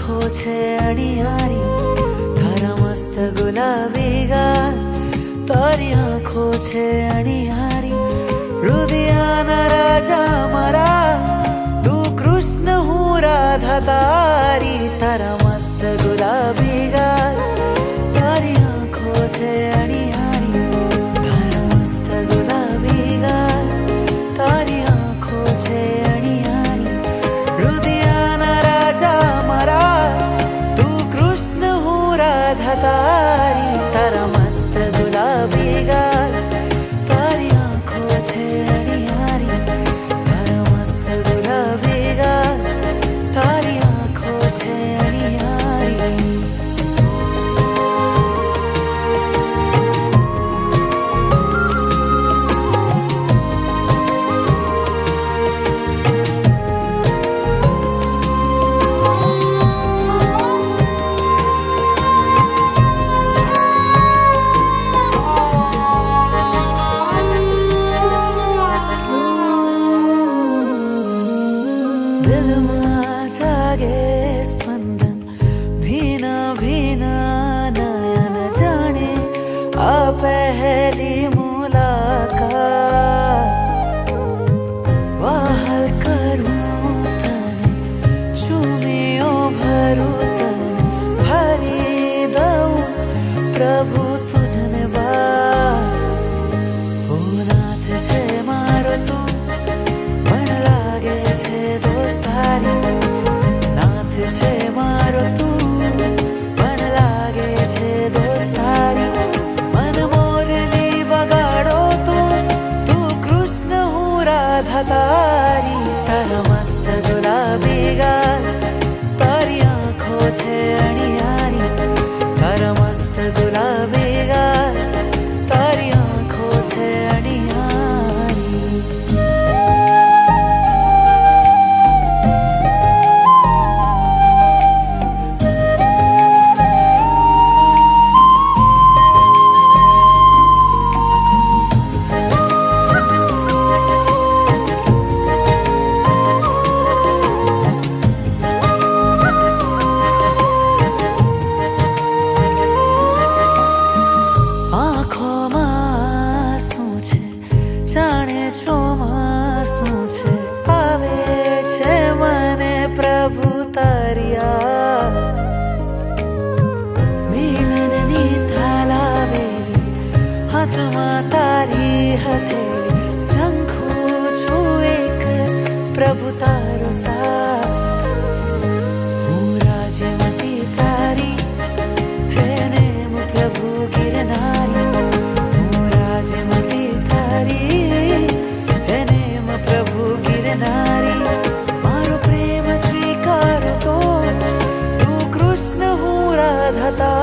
આંખો છે અણિયારી, તારા મસ્ત ગુલાબી ગાલ. તારી આંખો છે અણિયારી, રુદિયાના રાજા મારા. તું કૃષ્ણ, હું રાધા તારી. તારા મસ્ત ગુલાબી ગાલ, તારી આંખો છે અણિયારી, તારા મસ્ત ગુલાબી ગાલ. તારી આંખો છે અણિયારી, રુદિયાના રાજા મારા. તું કૃષ્ણ, હું રાધા તારી. તારા મસ્ત ગુલાબી ગાલ, તારી આંખો છે અણિયારી, તારા મસ્ત ગુલાબી ગાલ. તારી આંખો છે અણિયારી. दिल में जागे स्पंदन, भीना भीना नयन जाने आ पहली मुलाकात. वाहल करूं तने, चूमियो भरूं तने, भरी दऊं प्रभु तुझने बात. ओ नाथ છે મારો તું, પણ લાગે છે દોસ્તારી. નાથ છે મારો તું, પણ લાગે છે દોસ્તારી. મન મોરલી વગાડો તું કૃષ્ણ, હું રાધા તારી. તારા મસ્ત ગુલાબી ગાલ, તારી આંખો છે અણિયારી, તારા મસ્ત ગુલાબી ગાલ. તારી આંખો છે અણિયારી. આંખોમાં શું છે, જાણે ચોમાસું છે. આવે છે મને પ્રભુ તારી યાદ. મિલનની થાલાવેલી, હાથમાં તારી હથેળી. ઝંખું છું એક પ્રભુ તારો સાથ. હું રાજમતી તારી, હે નેમ પ્રભુ ગિરનારી. હું રાજમતી તારી, હે નેમ પ્રભુ ગિરનારી. મારો પ્રેમ સ્વીકારો તો, તું કૃષ્ણ, હું રાધા તારી.